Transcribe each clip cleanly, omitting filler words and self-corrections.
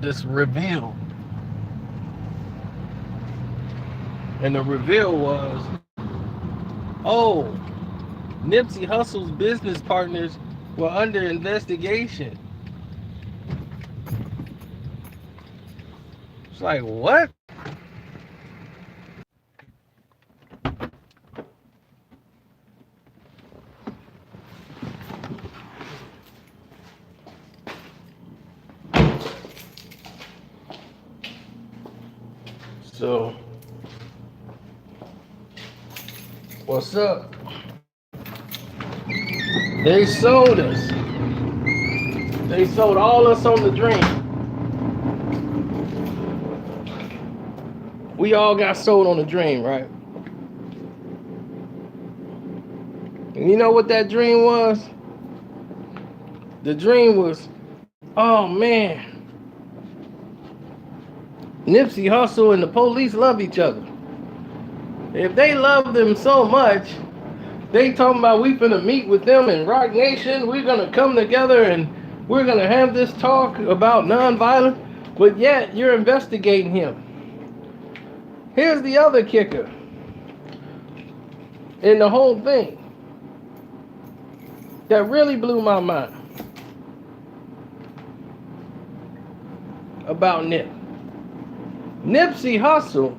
this reveal. And the reveal was, oh, Nipsey Hussle's business partners were under investigation. It's like, what? So, what's up? They sold us. They sold all us on the dream. We all got sold on the dream, right? And you know what that dream was? The dream was, oh man, Nipsey Hussle and the police love each other. If they love them so much, they talking about we finna meet with them in Rock Nation. We're gonna come together and we're gonna have this talk about nonviolence. But yet you're investigating him. Here's the other kicker in the whole thing that really blew my mind about Nip. Nipsey Hussle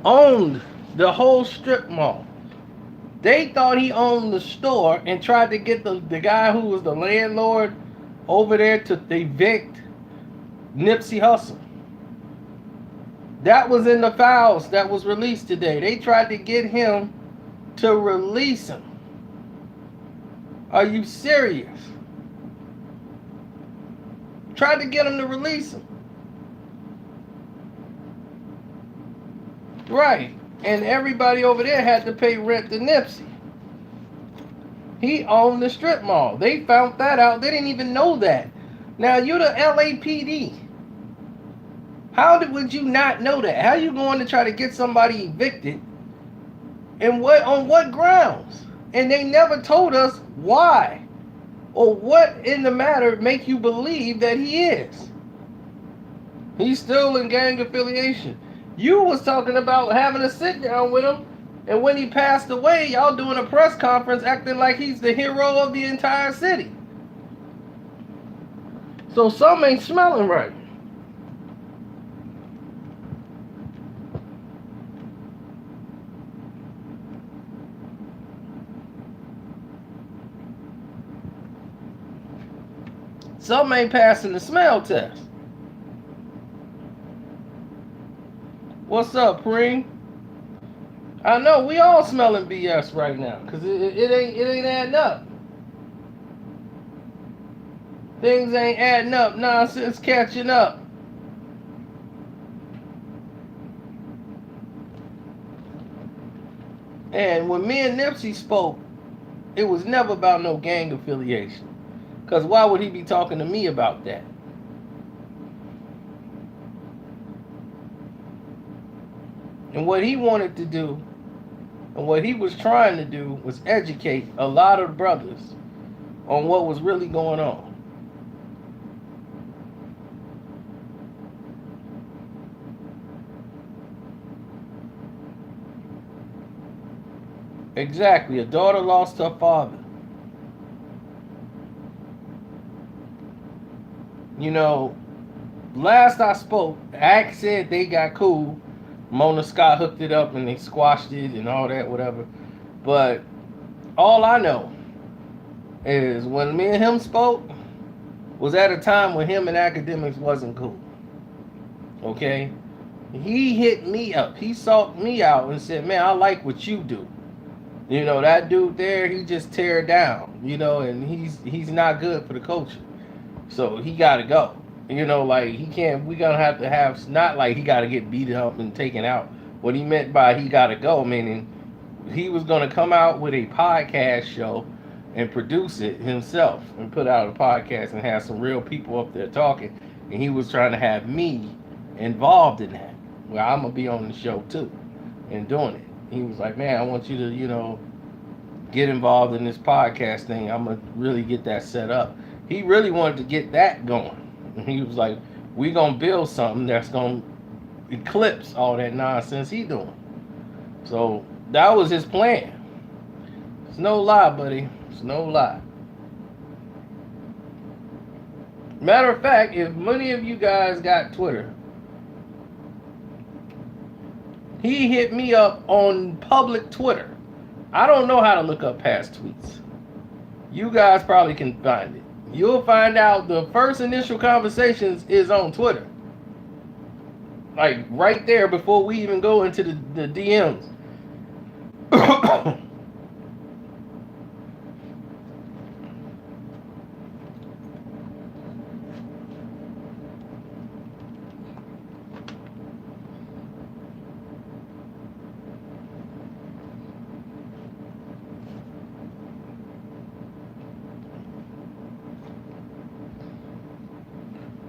owned the whole strip mall. They thought he owned the store and tried to get the guy who was the landlord over there to evict Nipsey Hussle. That was in the files that was released today. They tried to get him to release him. Are you serious? Tried to get him to release him. Right. And everybody over there had to pay rent to Nipsey. He owned the strip mall. They found that out. They didn't even know that. Now, you're the LAPD. How would you not know that? How are you going to try to get somebody evicted? And on what grounds? And they never told us why. Or what in the matter make you believe that he is. He's still in gang affiliation. You was talking about having a sit down with him, and when he passed away, y'all doing a press conference acting like he's the hero of the entire city. So something ain't smelling right. Some ain't passing the smell test. What's up, Preem? I know we all smelling BS right now, cause it ain't adding up. Things ain't adding up. Nonsense catching up. And when me and Nipsey spoke, it was never about no gang affiliation. Because why would he be talking to me about that? And what he wanted to do, and what he was trying to do, was educate a lot of brothers on what was really going on. Exactly. A daughter lost her father. You know, last I spoke, Ack said they got cool. Mona Scott hooked it up and they squashed it and all that, whatever. But all I know is when me and him spoke was at a time when him and Academics wasn't cool. Okay? He hit me up. He sought me out and said, man, I like what you do. You know, that dude there, he just tear down, you know, and he's not good for the culture. So he got to go. You know, like he can't, we going to have, not like he got to get beat up and taken out. What he meant by he got to go, meaning he was going to come out with a podcast show and produce it himself and put out a podcast and have some real people up there talking. And he was trying to have me involved in that. Well, I'm gonna be on the show too, and doing it. He was like, man, I want you to, get involved in this podcast thing. I'm gonna really get that set up. He really wanted to get that going. And he was like, we gonna build something that's gonna eclipse all that nonsense he doing. So that was his plan. It's no lie, buddy. It's no lie. Matter of fact, if many of you guys got Twitter, he hit me up on public Twitter. I don't know how to look up past tweets. You guys probably can find it. You'll find out the first initial conversations is on Twitter. Like right there before we even go into the DMs.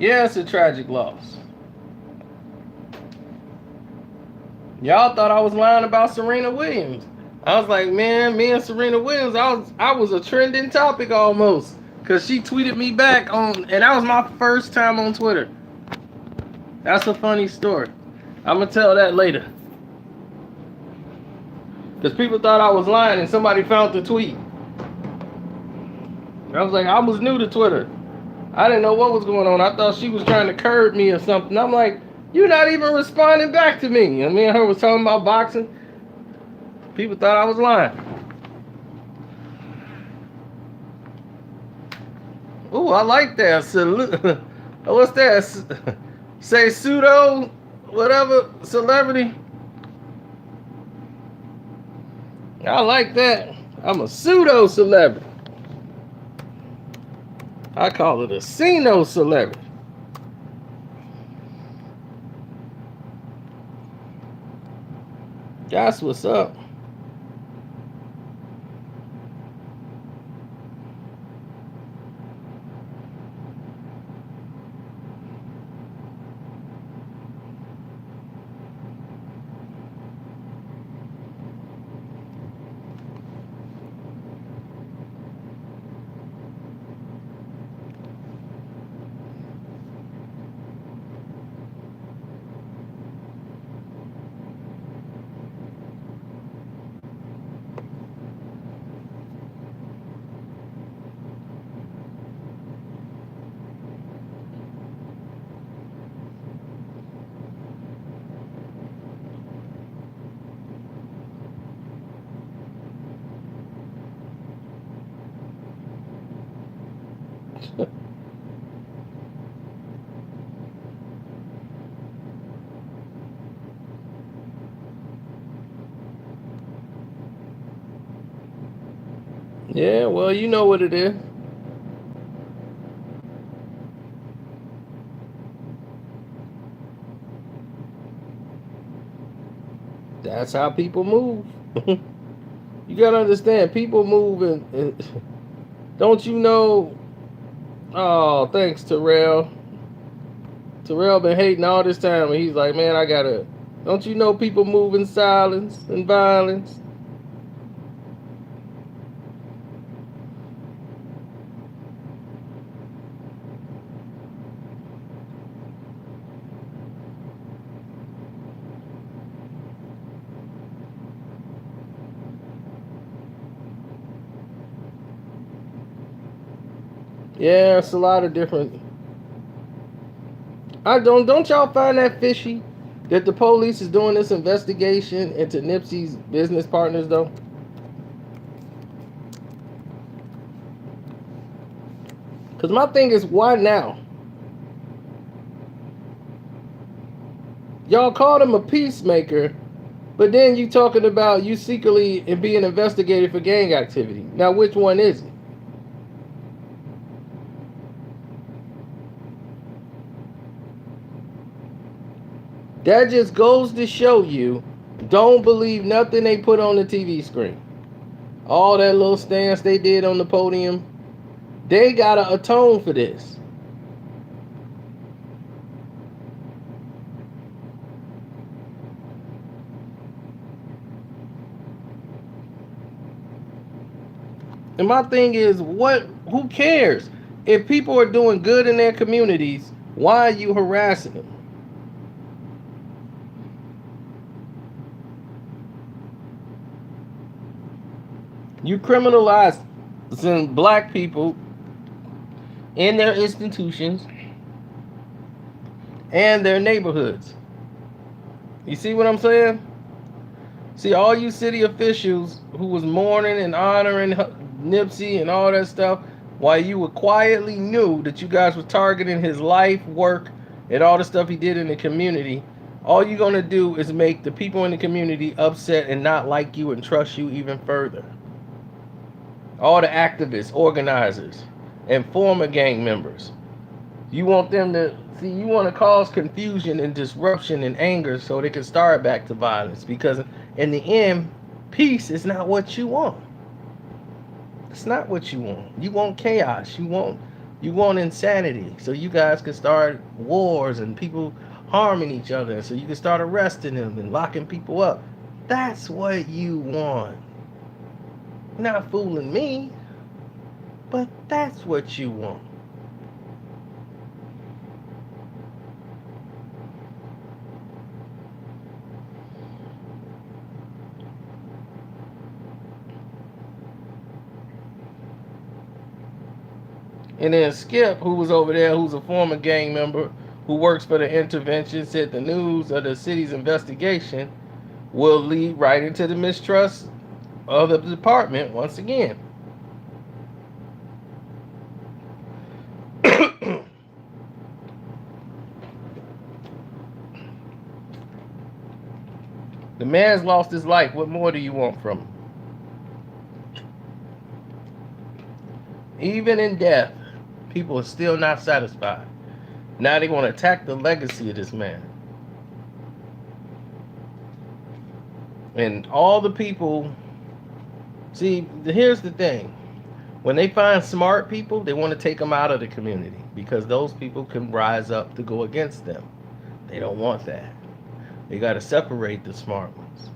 Yeah, it's a tragic loss. Y'all thought I was lying about Serena Williams. I was like, man, me and Serena Williams, I was a trending topic almost. Cause she tweeted me back and that was my first time on Twitter. That's a funny story. I'm gonna tell that later. Cause people thought I was lying and somebody found the tweet. I was like, I was new to Twitter. I didn't know what was going on. I thought she was trying to curb me or something. I'm like, you're not even responding back to me. And me and her was talking about boxing. People thought I was lying. Ooh, I like that. What's that? Say pseudo, whatever, celebrity. I like that. I'm a pseudo celebrity. I call it a Ceno celebrity. That's what's up. Yeah, well, you know what it is. That's how people move. You gotta understand, people move and don't you know? Oh, thanks, Terrell. Terrell been hating all this time, and he's like, man, I gotta. Don't you know people move in silence and violence? Yeah, it's a lot of different. Don't y'all find that fishy that the police is doing this investigation into Nipsey's business partners though? Cause my thing is, why now? Y'all called him a peacemaker, but then you talking about you secretly and being investigated for gang activity. Now which one is it? That just goes to show you, don't believe nothing they put on the TV screen. All that little stance they did on the podium, they gotta atone for this. And my thing is, who cares? If people are doing good in their communities, why are you harassing them? You criminalize black people in their institutions and their neighborhoods. You see what I'm saying? See, all you city officials who was mourning and honoring Nipsey and all that stuff, while you were quietly knew that you guys were targeting his life, work, and all the stuff he did in the community, all you're going to do is make the people in the community upset and not like you and trust you even further. All the activists, organizers, and former gang members. You want them to see, you want to cause confusion and disruption and anger so they can start back to violence, because in the end, peace is not what you want. It's not what you want. You want chaos. You want insanity. So you guys can start wars and people harming each other. So you can start arresting them and locking people up. That's what you want. You're not fooling me, but that's what you want. And then Skip, who was over there, who's a former gang member who works for the intervention, said the news of the city's investigation will lead right into the mistrust of the department once again. The man's lost his life. What more do you want from him? Even in death, people are still not satisfied. Now they want to attack the legacy of this man. And all the people, see, here's the thing. When they find smart people, they want to take them out of the community because those people can rise up to go against them. They don't want that. They got to separate the smart ones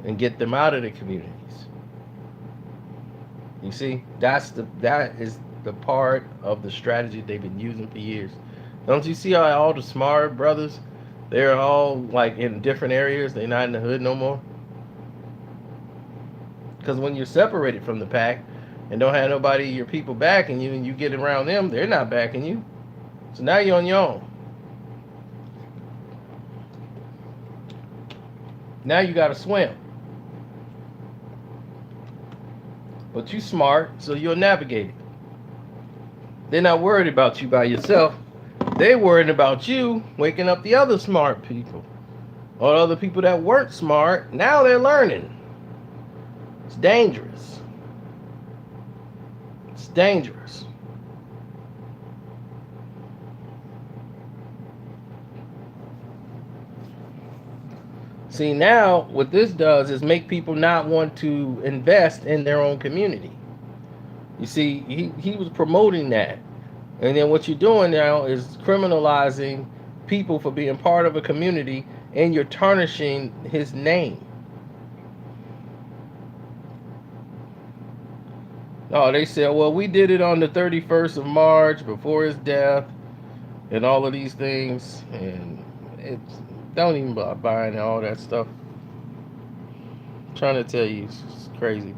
and get them out of the communities. You see, that is the part of the strategy they've been using for years. Don't you see how all the smart brothers, they're all like in different areas. They're not in the hood no more. Because when you're separated from the pack and don't have nobody, your people backing you, and you get around them, they're not backing you. So now you're on your own. Now you got to swim. But you smart, so you'll navigate it. They're not worried about you by yourself. They're worried about you waking up the other smart people. Or other people that weren't smart, now they're learning. It's dangerous. It's dangerous. See, now what this does is make people not want to invest in their own community. You see, he was promoting that. And then what you're doing now is criminalizing people for being part of a community, and you're tarnishing his name. Oh, they said, well, we did it on the 31st of March before his death and all of these things. And it's, don't even buying all that stuff. I'm trying to tell you, it's crazy.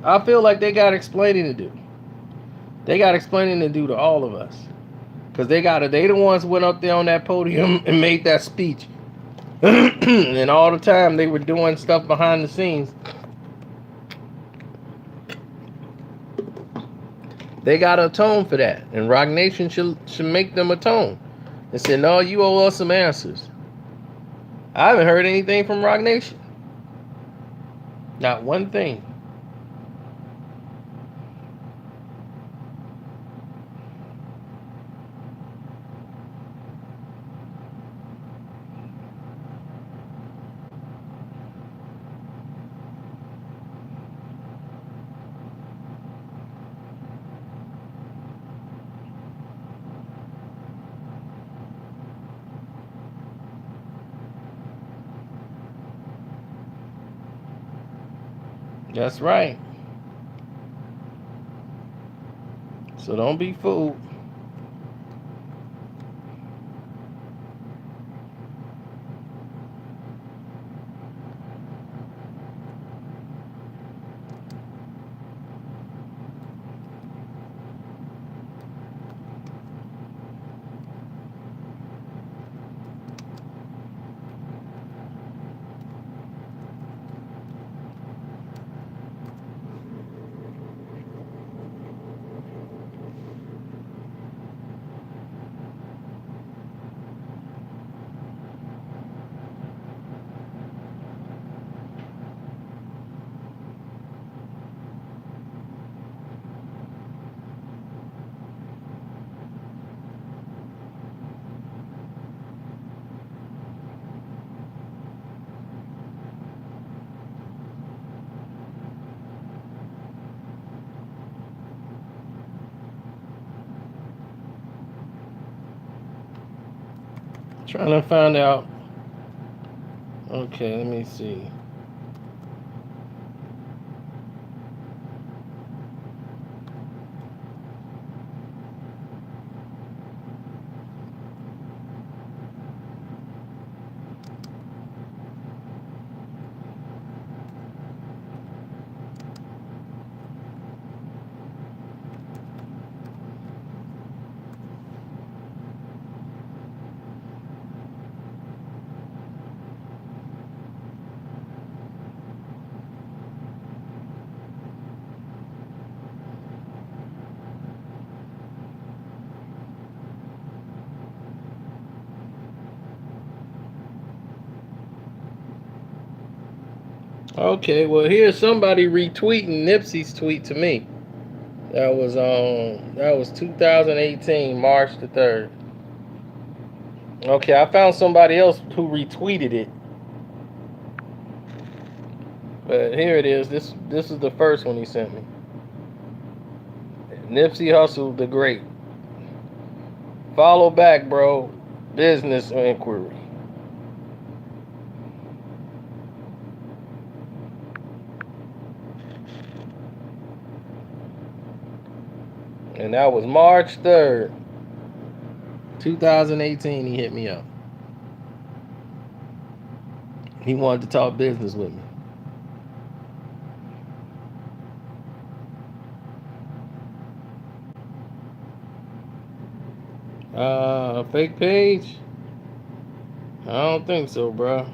I feel like they got explaining to do. They got explaining to do to all of us. Because they the ones went up there on that podium and made that speech. And all the time they were doing stuff behind the scenes. They got to atone for that. And Rock Nation should make them atone. And say, no, you owe us some answers. I haven't heard anything from Rock Nation. Not one thing. That's right. So don't be fooled. Trying to find out. Okay, let me see. Okay, well here's somebody retweeting Nipsey's tweet to me. That was 2018, March the 3rd. Okay, I found somebody else who retweeted it. But here it is. This is the first one he sent me. Nipsey Hussle the Great. Follow back, bro. Business inquiry. And that was March 3rd, 2018. He hit me up. He wanted to talk business with me. Fake page? I don't think so, bro.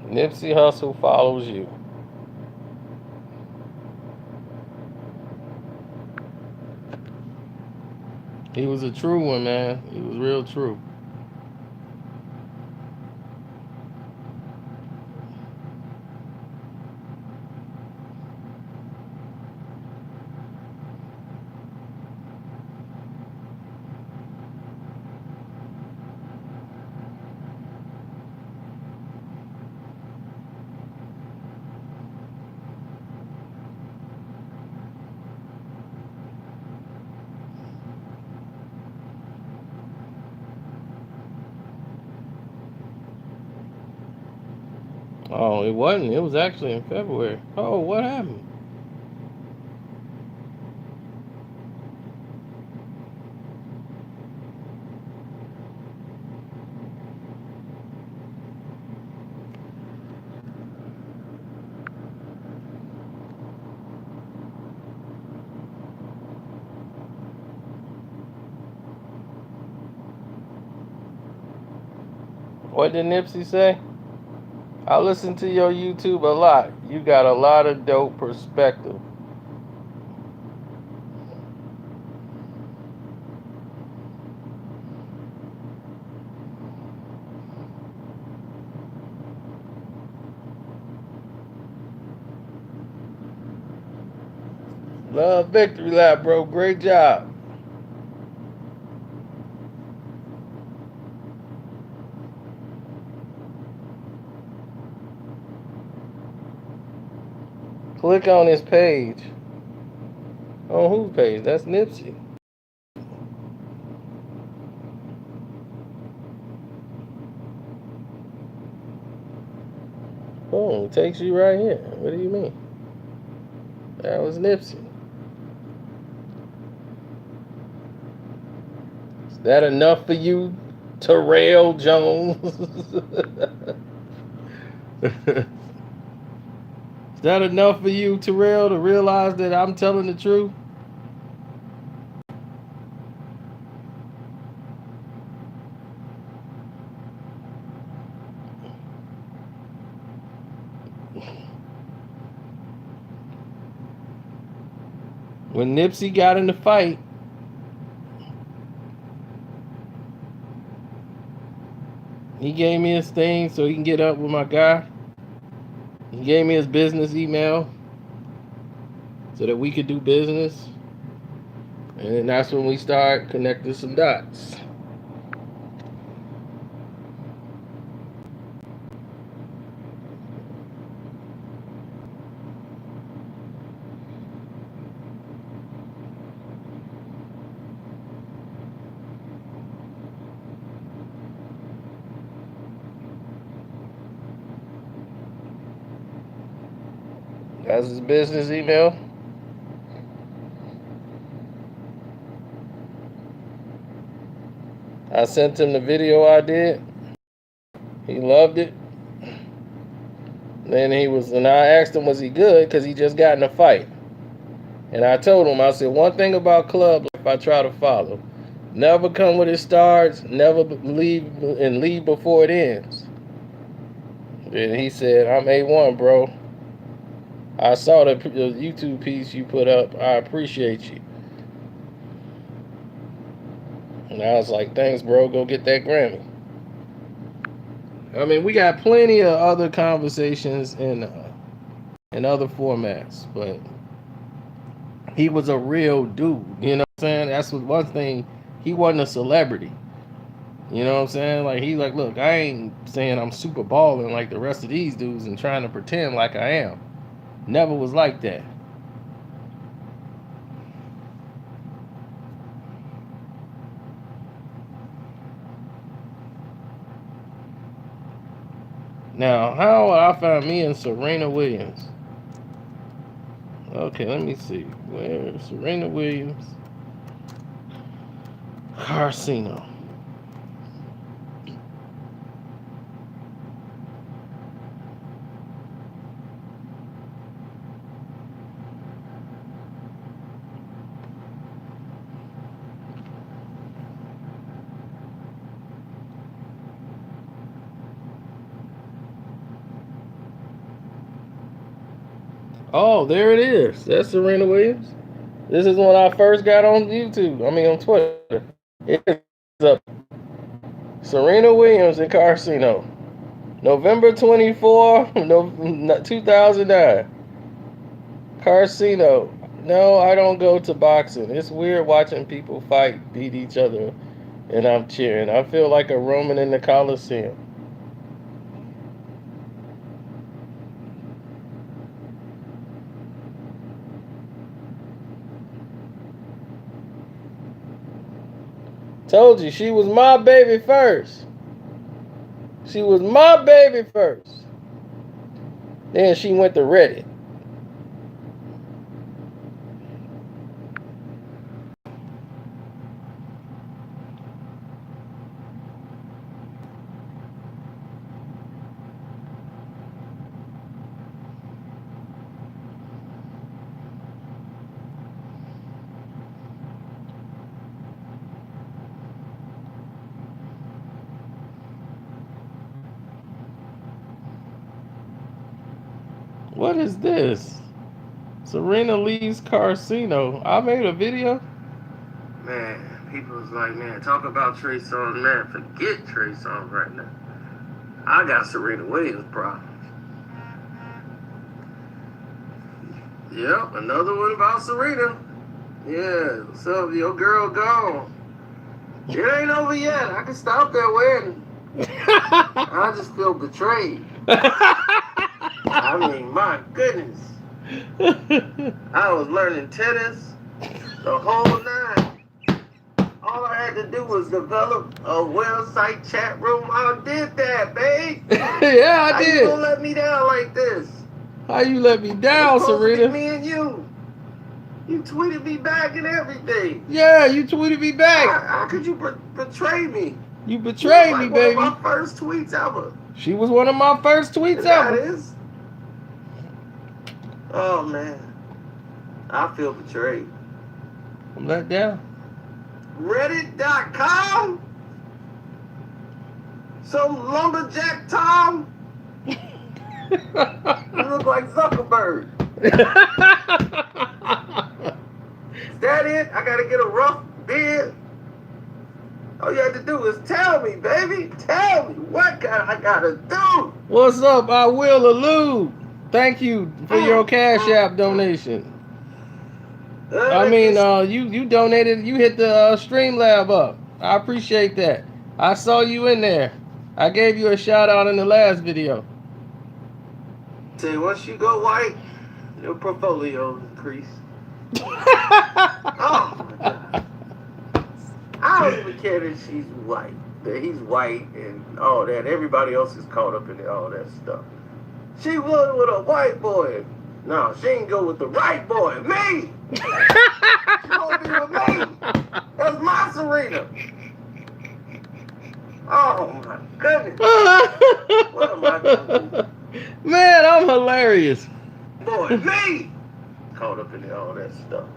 Nipsey Hussle follows you. He was a true one, man. He was real true. Oh, it wasn't. It was actually in February. Oh, what happened? What did Nipsey say? I listen to your YouTube a lot. You got a lot of dope perspective. Love victory lap, bro. Great job. Click on his page. On whose page? That's Nipsey. Boom, it takes you right here. What do you mean? That was Nipsey. Is that enough for you, Terrell Jones? Is that enough for you, Terrell, to realize that I'm telling the truth? When Nipsey got in the fight, he gave me his thing so he can get up with my guy. He gave me his business email so that we could do business. And then that's when we start connecting some dots. That's his business email. I sent him the video I did. He loved it. Then and I asked him, was he good? Because he just got in a fight. And I told him, I said, one thing about club life I try to follow. Never come when it starts, never leave before it ends. And he said, I'm A1, bro. I saw the YouTube piece you put up. I appreciate you. And I was like, thanks, bro. Go get that Grammy. I mean, we got plenty of other conversations in other formats, but he was a real dude. You know what I'm saying? That's one thing. He wasn't a celebrity. You know what I'm saying? Like, he's like, look, I ain't saying I'm super balling like the rest of these dudes and trying to pretend like I am. Never was like that. Now, how would I find me and Serena Williams? Okay, let me see. Where Serena Williams? Karceno. Oh, there it is. That's Serena Williams. This is when I first got on YouTube. I mean, on Twitter. It's up. Serena Williams and Karceno. November 24, 2009. Karceno. No, I don't go to boxing. It's weird watching people fight, beat each other, and I'm cheering. I feel like a Roman in the Coliseum. Told you, she was my baby first. She was my baby first. Then she went to Reddit. What is this? Serena leaves Karceno. I made a video. Man, people was like, man, talk about Trey Songz, man. Forget Trey Songz right now. I got Serena Williams problems. Yep, another one about Serena. Yeah, so your girl gone. It ain't over yet. I can stop that wedding. I just feel betrayed. I mean, my goodness. I was learning tennis, the whole nine. All I had to do was develop a website chat room. I did that, babe. Yeah, I did. How you gonna let me down like this? How you let me down, Serena? Me and you. You tweeted me back and everything. Yeah, you tweeted me back. How could you betray me? You betrayed me, baby. One of my first tweets ever. She was one of my first tweets ever. That is. Oh, man. I feel betrayed. I'm let down. Reddit.com? Some lumberjack Tom? You look like Zuckerberg. Is that it? I gotta get a rough beard? All you have to do is tell me, baby. Tell me what I gotta do. What's up? I will allude. Thank you for your Cash App donation. I mean, you donated. You hit the Streamlab up. I appreciate that. I saw you in there. I gave you a shout out in the last video. Say, once you go white, your portfolio increase. Oh my God. I don't even care that she's white, that he's white and all that. Everybody else is caught up in all that stuff. She was with a white boy. No, she ain't go with the right boy. Me! She gonna be with me. That's my Serena. Oh my goodness. What am I doing? Man, I'm hilarious. Boy, me! Caught up in all that stuff.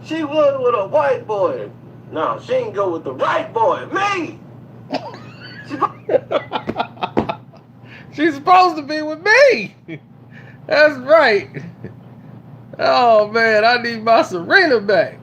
She was with a white boy. No, she ain't go with the right boy. Me! She's supposed to be with me. That's right. Oh, man, I need my Serena back.